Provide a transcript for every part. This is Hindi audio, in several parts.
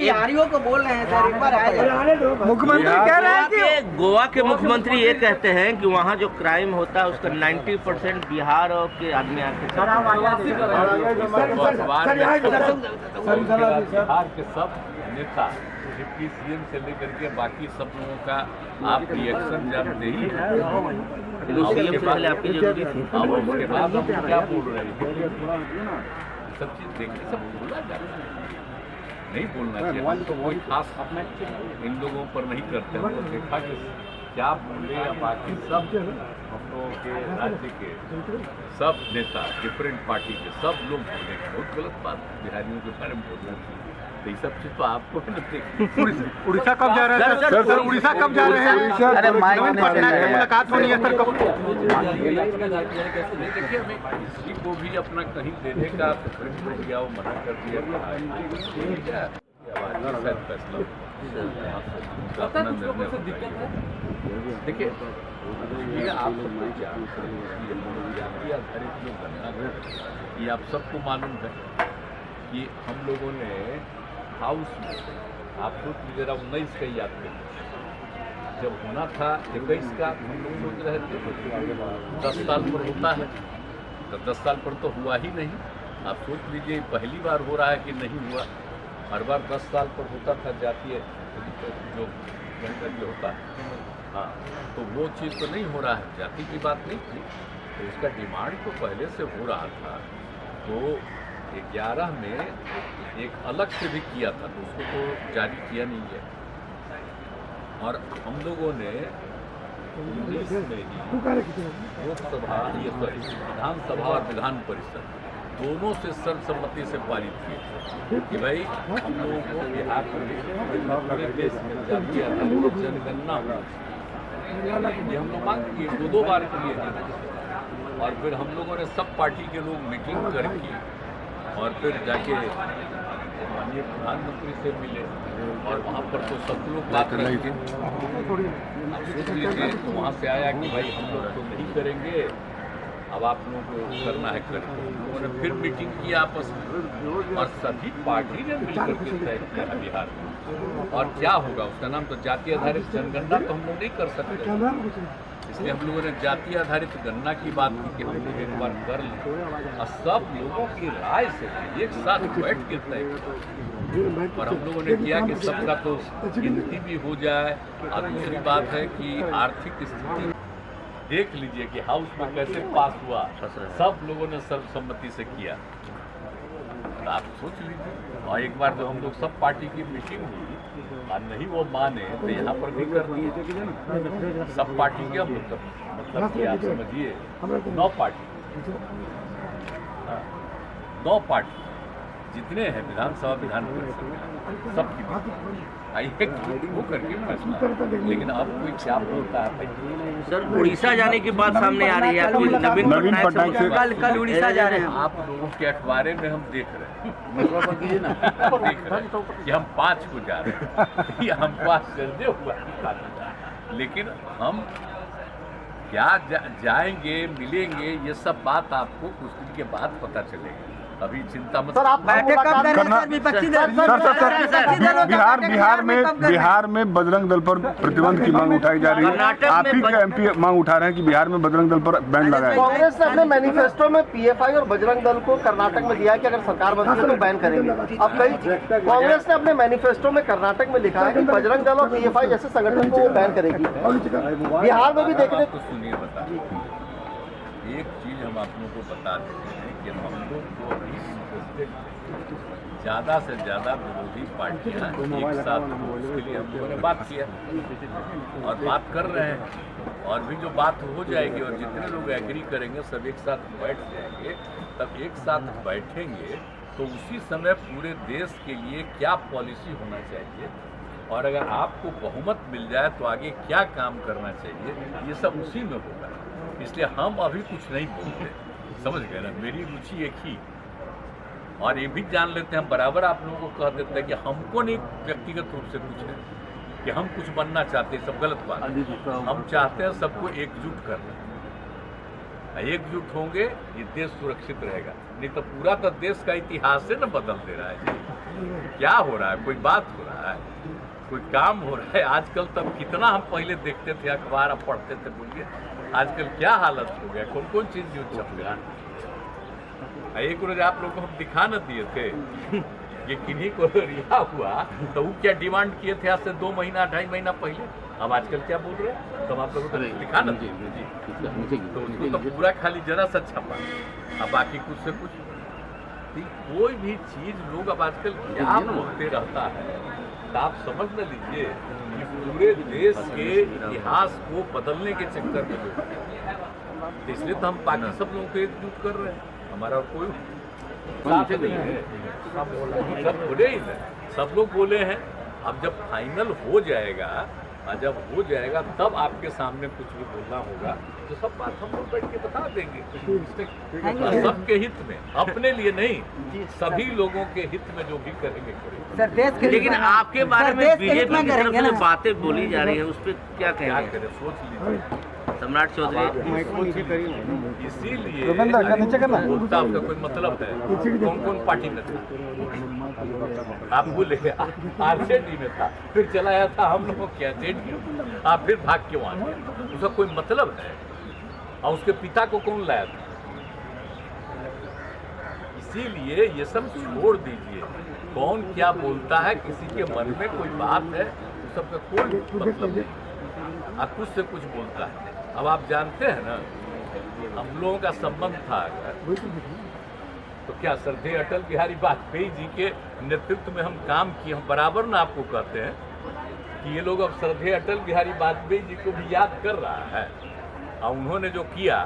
बिहारियों को बोल रहे हैं सर, एक बार आए। मुख्यमंत्री कह रहे हैं कि गोवा के मुख्यमंत्री ये कहते हैं कि वहाँ जो क्राइम होता है उसका 90% बिहार और के आदमी आके बिहार के सब नेता डिप्टी सीएम से लेकर के बाकी सब लोगों का आप रिएक्शन जानते ही आपकी जरूरी थी। उसके बाद हम क्या बोल रहे हैं, सब चीज देखिए, सब बोला जाता है, नहीं बोलना चाहिए। तो कोई खास इन लोगों पर नहीं करते हैं। तो देखा कि क्या बोले या बाकी सब हम लोगों के राज्य के सब नेता डिफरेंट पार्टी के सब लोग बोले बहुत गलत बात बिहारियों के बारे में बोल रहे हैं। तो ये सब चीज तो आपको उड़ीसा कब जा रहे हैं सर? उड़ीसा कब जा रहे हैं? अरे नवीन पटनायक से मुलाकात होनी है सर कब? देखिए, हमें किसी को भी अपना कहीं देने का सुप्रीम किया वो मना कर दिया, फैसला अपना निर्णय। देखिए, ये आप सबको जाति आधारित जो गणना है ये आप सबको मालूम है कि हम लोगों ने हाउस में, आप सोच लीजिए 19 का याद करिए, जब होना था 21 का हम लोग सोच रहे थे 10 साल पर होता है, तो 10 साल पर तो हुआ ही नहीं। आप सोच लीजिए पहली बार हो रहा है कि नहीं हुआ। हर बार 10 साल पर होता था जातीय जो गणतंत्र होता है, हाँ, तो वो चीज़ तो नहीं हो रहा है, जाति की बात नहीं थी। तो इसका डिमांड तो पहले से हो रहा था। तो 11 में एक अलग से भी किया था, तो उसको तो जारी किया नहीं है। और हम लोगों ने 19 में ही लोकसभा विधानसभा और विधान परिषद दोनों से सर्वसम्मति से पारित किए कि भाई हम लोगों को बिहार में पूरे देश में जातीय आधारित जनगणना ये हम लोग मांग किए, दो बार किए। और फिर हम लोगों ने सब पार्टी के लोग मीटिंग करके और फिर जाके माननीय प्रधानमंत्री से मिले और वहाँ पर तो सब लोग बात रहे थे। सोच लीजिए तो वहाँ से आया कि भाई हम लोग तो नहीं करेंगे, अब आप लोगों को करना है करें। उन्होंने फिर मीटिंग की आपस में और सभी पार्टी ने मिलकर के तय किया बिहार में। और क्या होगा, उसका नाम तो जाति आधारित जनगणना तो हम लोग नहीं कर सकते, इसलिए हम लोगों ने जाति आधारित गणना की बात की कि हम लोग एक बार कर लें और सब लोगों की राय से एक साथ बैठ के तय किया। और हम लोगों ने किया कि सबका तो गिनती भी हो जाए। और दूसरी बात है कि आर्थिक स्थिति देख लीजिए कि हाउस में कैसे पास हुआ, सब लोगों ने सर्वसम्मति से किया। तो आप सोच लीजिए, और एक बार जब हम लोग सब पार्टी की मीटिंग हुई और नहीं वो माने तो यहाँ पर भी कर दिए। सब पार्टी क्या मतलब कि आप समझिए 9 पार्टी, 9 पार्टी जितने हैं विधानसभा विधान परिषद सबकी वो करके फैसला। लेकिन अब कोई क्या बोलता है सर? उड़ीसा जाने की बात सामने आ रही है, नवीन पटनायक से कल उड़ीसा जा रहे हैं। आप लोगों के अखबारे में हम देख रहे हैं देख रहे हैं कि हम 5 को जा रहे हैं या हम 5 सर्दे हुआ, लेकिन हम क्या जाएंगे मिलेंगे ये सब बात आपको कुछ दिन के बाद पता चलेगी। अभी चिंता मत सर, आप बैठक कब कर रहे हैं सर? विपक्षी दल बिहार में बजरंग दल पर प्रतिबंध की मांग उठाई जा रही है। आप ही के एमपी मांग उठा रहे हैं कि बिहार में बजरंग दल पर बैन लगाया। कांग्रेस ने अपने मैनिफेस्टो में पीएफआई और बजरंग दल को कर्नाटक में दिया कि अगर सरकार बनती है तो बैन करेंगे। अब कई कांग्रेस ने अपने मैनिफेस्टो में कर्नाटक में लिखा है कि बजरंग दल और पीएफआई जैसे संगठन को बैन करेगी। बिहार में भी देखने तो सुनिए, बता एक चीज हम आप लोगों को बता देते हैं कि हम लोग को अभी ज़्यादा से ज़्यादा विरोधी पार्टियां एक साथ उसके लिए हम लोगों ने बात किया और बात कर रहे हैं। और भी जो बात हो जाएगी और जितने लोग एग्री करेंगे सब एक साथ बैठ जाएंगे। तब एक साथ बैठेंगे तो उसी समय पूरे देश के लिए क्या पॉलिसी होना चाहिए और अगर आपको बहुमत मिल जाए तो आगे क्या काम करना चाहिए, ये सब उसी में होगा। इसलिए हम अभी कुछ नहीं बोलते, समझ गए ना? मेरी रुचि एक ही, और ये भी जान लेते हैं हम बराबर आप लोगों को कह देते हैं कि हमको नहीं व्यक्तिगत रूप से कुछ है कि हम कुछ बनना चाहते हैं, सब गलत बात है। हम चाहते हैं सबको एकजुट करना, एकजुट होंगे ये देश सुरक्षित रहेगा, नहीं तो पूरा तो देश का इतिहास से न बदल दे रहा है। क्या हो रहा है, कोई बात हो रहा है, कोई काम हो रहा है? आजकल तब कितना हम पहले देखते थे, अखबार अब पढ़ते थे, बोलिए आजकल क्या हालत हो गया, कौन कौन चीज न्यूज छप गया। एक रोज आप लोगों को हम दिखा न दिए थे कि किन्हीं को रिहा हुआ तो वो क्या डिमांड किए थे आज से 2 महीना 2.5 महीना पहले। अब आजकल क्या बोल रहे हैं, तो आप लोगों को दिखा न दिए, तो उसको तो पूरा खाली जरा सा छपा, अब बाकी कुछ से कुछ कोई भी चीज लोग अब आजकल क्या बोलते रहता है। तो आप समझ न लीजिए कि पूरे देश के इतिहास को बदलने के चक्कर में लोग, इसलिए तो हम बाकी सब लोगों को एकजुट कर रहे हैं। हमारा कोई साथ नहीं है, सब बोले ही नहीं, सब लोग बोले हैं। अब जब फाइनल हो जाएगा और जब हो जाएगा तब आपके सामने कुछ भी बोलना होगा तो सब बात हम लोग बैठ के बता देंगे, सबके हित में, अपने लिए नहीं, सभी लोगों के हित में जो भी करेंगे करेंगे। सर देश के लेकिन आपके बारे में बीजेपी की तरफ से बातें बोली जा रही है, उस पर क्या क्या कहेंगे? करें, सोच लीजिए। सम्राट चौधरी, इसीलिए बोलता आपका कोई मतलब है। कौन कौन पार्टी में था? आप बोले आरजेडी में था, फिर चला आया था हम लोगों क्या जेडीयू, आप फिर भाग के वहां गए, उसका कोई मतलब है? और उसके पिता को कौन लाया था? इसीलिए ये सब छोड़ दीजिए, कौन क्या बोलता है, किसी के मन में कोई बात है, उस सबका कोई मतलब नहीं। आप कुछ से कुछ बोलता है। अब आप जानते हैं ना, हम लोगों का संबंध था तो क्या श्रद्धेय अटल बिहारी वाजपेयी जी के नेतृत्व में हम काम किए। हम बराबर ना आपको कहते हैं कि ये लोग अब श्रद्धेय अटल बिहारी वाजपेयी जी को भी याद कर रहा है, और उन्होंने जो किया,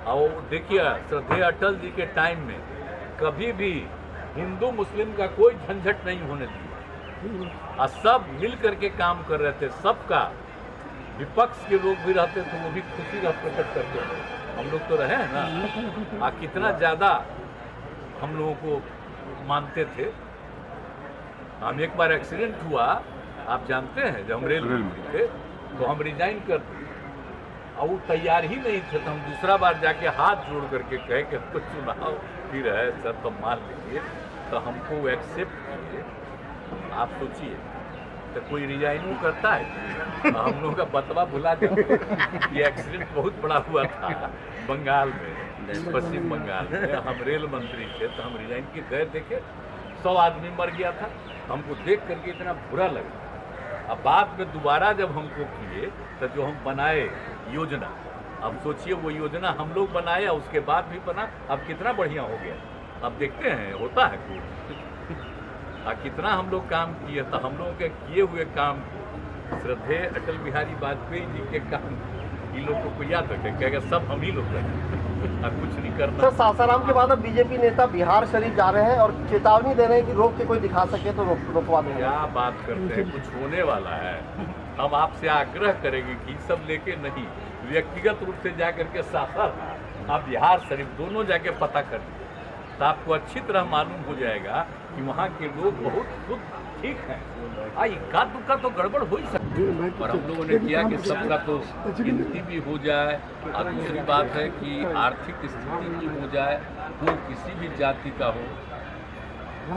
और देखिए श्रद्धेय अटल जी के टाइम में कभी भी हिंदू मुस्लिम का कोई झंझट नहीं होने दिया, और सब मिल करके काम कर रहे थे। सबका विपक्ष के लोग भी रहते थे, वो भी खुशी का प्रकट करते थे। हम लोग तो रहे हैं ना, कितना ज़्यादा हम लोगों को मानते थे। हम एक बार एक्सीडेंट हुआ, आप जानते हैं, जब हम रेल में थे तो हम रिजाइन कर दिए, और वो तैयार ही नहीं थे। तो हम दूसरा बार जाके हाथ जोड़ करके कहे कि हमको चुनाव फिर है सर, तो मान लीजिए, तो हमको एक्सेप्ट कीजिए। आप सोचिए, तो कोई रिजाइन करता है? हम लोगों का बतवा भुला दे। ये एक्सीडेंट बहुत बड़ा हुआ था बंगाल में, पश्चिम बंगाल में। हम रेल मंत्री थे तो हम रिजाइन की गए, देखे 100 आदमी मर गया था। हमको देख करके इतना बुरा लगा। अब बाद में दोबारा जब हमको किए तो जो हम बनाए योजना, अब सोचिए वो योजना हम लोग बनाए, उसके बाद भी बना, अब कितना बढ़िया हो गया। अब देखते हैं होता है कुछ, कितना हम लोग काम किए। तो हम लोगों के किए हुए काम, श्रद्धेय अटल बिहारी वाजपेयी जी के काम, इन लोगों को याद रखें, कहेगा सब हम ही लोग करें, और कुछ नहीं करना। सर सासाराम के बाद अब बीजेपी नेता बिहार शरीफ जा रहे हैं और चेतावनी दे रहे हैं कि रोक के कोई दिखा सके तो रोकवा देंगे। क्या बात करते हैं, कुछ होने वाला है। हम आपसे आग्रह करेंगे कि सब लेके नहीं, व्यक्तिगत रूप से जा करके सासाराम, आप बिहार शरीफ दोनों जाके पता कर लीजिए, तो आपको अच्छी तरह मालूम हो जाएगा कि वहाँ के लोग बहुत खुद ठीक हैं। इक्का दुक्का तो गड़बड़ हो ही सकती है, और हम लोगों ने किया कि सबका तो गिनती भी हो जाए, और दूसरी बात है कि आर्थिक स्थिति भी हो जाए, वो किसी भी जाति का हो,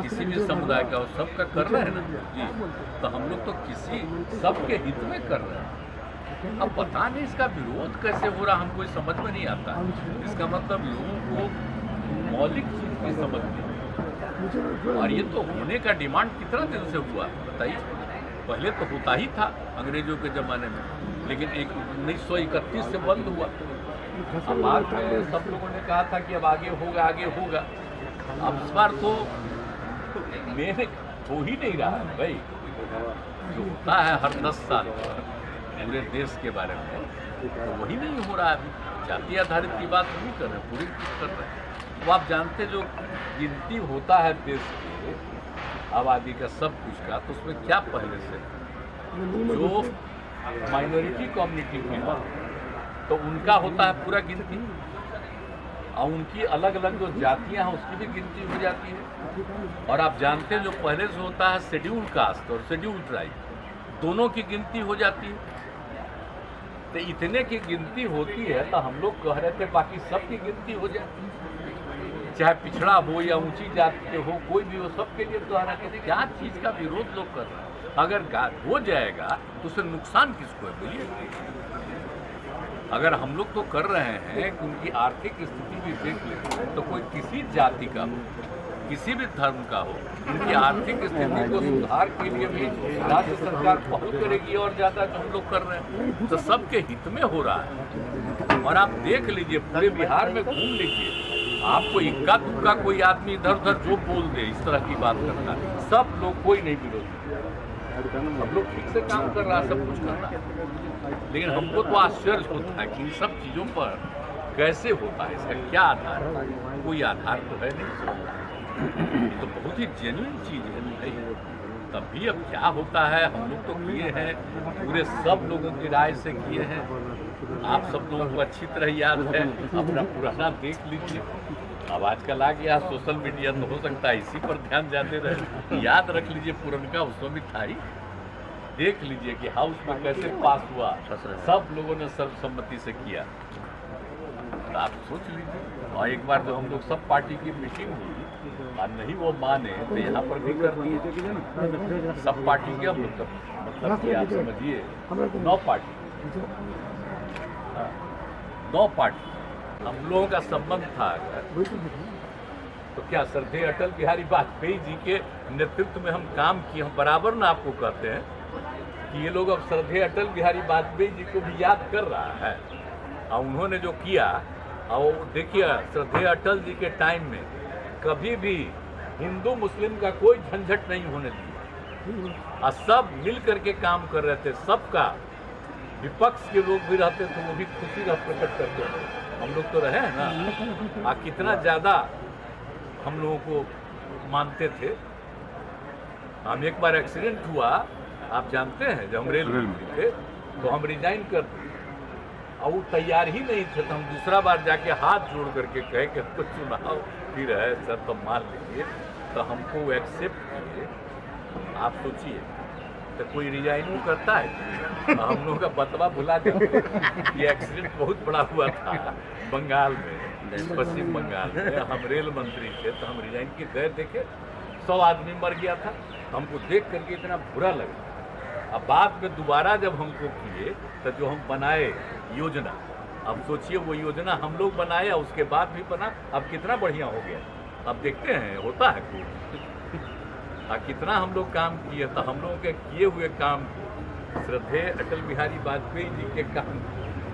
किसी भी समुदाय का हो, सबका कर रहे हैं ना जी। तो हम लोग तो किसी सबके हित में कर रहे हैं। अब पता नहीं इसका विरोध कैसे हो रहा, हमको समझ में नहीं आता। इसका मतलब लोगों को मौलिक चीज की समझ नहीं, और ये तो होने का डिमांड कितना दिन से हुआ बताइए। पहले तो होता ही था अंग्रेजों के ज़माने में, लेकिन 1931 से बंद हुआ। अब बाद में सब लोगों ने कहा था कि अब आगे होगा आगे होगा। अब इस बार तो मेरे हो ही नहीं रहा है भाई, जो होता है हर 10 साल पूरे देश के बारे में, तो वही नहीं हो रहा है अभी। जाति आधारित की बात नहीं कर रहे, पूरी कर रहे हैं। तो आप जानते जो गिनती होता है देश की आबादी का, सब कुछ का, तो उसमें क्या पहले से जो माइनॉरिटी कम्युनिटी में है तो उनका होता है पूरा गिनती, और उनकी अलग अलग जो जातियां हैं उसकी भी गिनती हो जाती है। और आप जानते हैं जो पहले से होता है शेड्यूल कास्ट और शेड्यूल ट्राइब, दोनों की गिनती हो जाती है। तो इतने की गिनती होती है तो हम लोग कह रहे थे बाकी सब की गिनती हो जाए, चाहे पिछड़ा हो या ऊंची जाति के हो, कोई भी हो, सबके लिए कह रहे थे। क्या चीज़ का विरोध लोग कर रहे हैं? अगर हो जाएगा तो उससे नुकसान किसको है बोलिए? अगर हम लोग तो कर रहे हैं कि उनकी आर्थिक स्थिति भी देख लें, तो कोई किसी जाति का हो, किसी भी धर्म का हो, उनकी आर्थिक स्थिति को सुधार के लिए भी राज्य सरकार बहुत करेगी और ज़्यादा जो हम लोग कर रहे हैं, तो सबके हित में हो रहा है। और आप देख लीजिए, पूरे बिहार में घूम लीजिए, आपको इक्का दुक्का कोई आदमी इधर उधर जो बोल दे इस तरह की बात करता है, सब लोग, कोई नहीं विरोधी, हम लोग ठीक से काम कर रहा है, सब कुछ कर रहा है। लेकिन हमको तो आश्चर्य होता है कि इन सब चीज़ों पर कैसे होता है, इसका क्या आधार है? कोई आधार तो है नहीं। ये तो बहुत ही जेन्युइन चीज़ है नहीं? तब भी अब क्या होता है, हम लोग तो किए हैं, पूरे सब लोगों की राय से किए हैं। आप सब लोगों को अच्छी तरह याद है, अपना पुराना देख लीजिए। अब आजकल आ गया सोशल मीडिया, तो हो सकता है इसी पर ध्यान जाते रहे। याद रख लीजिए पुरनका उसमें भी था ही, देख लीजिए कि हाउस में कैसे पास हुआ, सब लोगों ने सर्वसम्मति से किया। तो आप सोच लीजिए। और एक बार जो हम लोग सब पार्टी की मीटिंग हुई और नहीं वो माने तो यहाँ पर भी कर दिए सब पार्टी के। हम लोग मतलब कि आप समझिए 9 पार्टी, 9 पार्टी हम लोगों का संबंध था। तो क्या श्रद्धेय अटल बिहारी वाजपेयी जी के नेतृत्व में हम काम किए? हम बराबर ना आपको कहते हैं कि ये लोग अब श्रद्धेय अटल बिहारी वाजपेयी जी को भी याद कर रहा है। और उन्होंने जो किया, और देखिए श्रद्धेय अटल जी के टाइम में कभी भी हिंदू मुस्लिम का कोई झंझट नहीं होने दिया, और सब मिल करके काम कर रहे थे। सबका, विपक्ष के लोग भी रहते थे, वो भी खुशी का प्रकट करते थे। हम लोग तो रहे हैं ना, कितना ज़्यादा हम लोगों को मानते थे। हम एक बार एक्सीडेंट हुआ, आप जानते हैं, जब हम रेल में थे तो हम रिजाइन कर दिए, और वो तैयार ही नहीं थे। तो हम दूसरा बार जाके हाथ जोड़ करके कहे कि हमको चुनाव फिर है सर, तो मान लीजिए। तो हमको एक्सेप्ट किए। आप सोचिए, तो कोई रिजाइन करता है? हम लोगों का बतवा भुला देते। ये एक्सीडेंट बहुत बड़ा हुआ था बंगाल में, पश्चिम बंगाल में। हम रेल मंत्री थे, तो हम रिजाइन के गए, देखे 100 आदमी मर गया था। हमको देख करके इतना बुरा लगा। अब बाद में दोबारा जब हमको किए, तो जो हम बनाए योजना, अब सोचिए वो योजना हम लोग बनाया, उसके बाद भी बना, अब कितना बढ़िया हो गया। अब देखते हैं होता है कुछ, कितना हम लोग काम किए। तो हम लोगों के किए हुए काम, श्रद्धेय अटल बिहारी वाजपेयी जी के काम,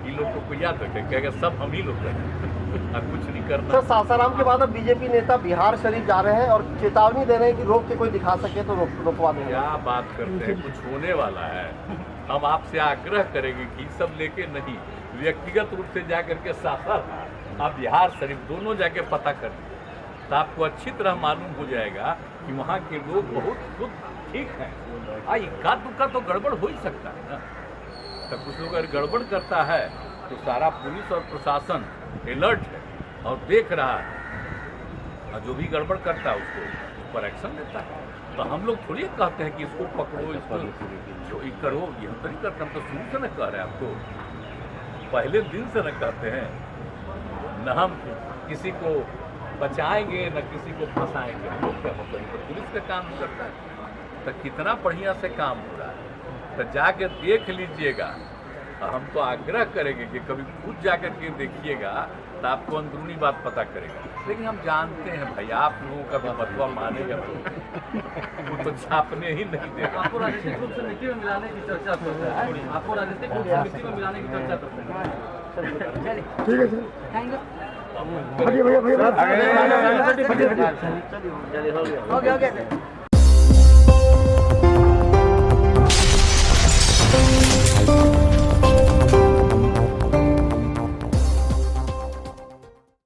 इन लोगों को याद रखें, कहेगा सब हम ही लोग करें और कुछ नहीं करना। सर, सासाराम के बाद अब बीजेपी नेता बिहार शरीफ जा रहे हैं और चेतावनी दे रहे हैं कि रोक के कोई दिखा सके तो रोकवा देंगे। क्या बात करते हैं, कुछ होने वाला है। हम आपसे आग्रह करेंगे कि सब लेके नहीं, व्यक्तिगत रूप से जा करके सासाराम आप बिहार शरीफ दोनों जाके पता कर लीजिए, तो आपको अच्छी तरह मालूम हो जाएगा कि वहाँ के लोग बहुत खुद ठीक हैं। इक्का दुक्का तो गड़बड़ हो ही सकता है ना। तो कुछ लोग अगर गड़बड़ करता है तो सारा पुलिस और प्रशासन अलर्ट है और देख रहा है, और जो भी गड़बड़ करता है उसको उस पर एक्शन लेता है। तो हम लोग थोड़ी कहते हैं कि इसको पकड़ो, इसको जो करो, ये हम तो नहीं करते। हम तो शुरू से न कह रहे हैं आपको, पहले दिन से न कहते हैं, न हम किसी को बचाएंगे न किसी को फंसाएंगे। हम लोग क्या मतलब, तो पुलिस का काम करता है। तो कितना बढ़िया से काम हो रहा है, तो जाके देख लीजिएगा। हम तो आग्रह करेंगे कि कभी खुद जाकर के देखिएगा, तो आपको अंदरूनी बात पता करेगा। लेकिन हम जानते हैं भाई, आप लोगों का भी बतवा मानेगा तो वो तो छापने ही नहीं देगा। आपको राजनीतिक रूप से नीति में मिलाने की चर्चा करते हैं, आपको राजनीतिक रूप से नीति में मिलाने की चर्चा करते हैं। ठीक है सर, थैंक यू। भैया भैया भैया चलिए हो गया।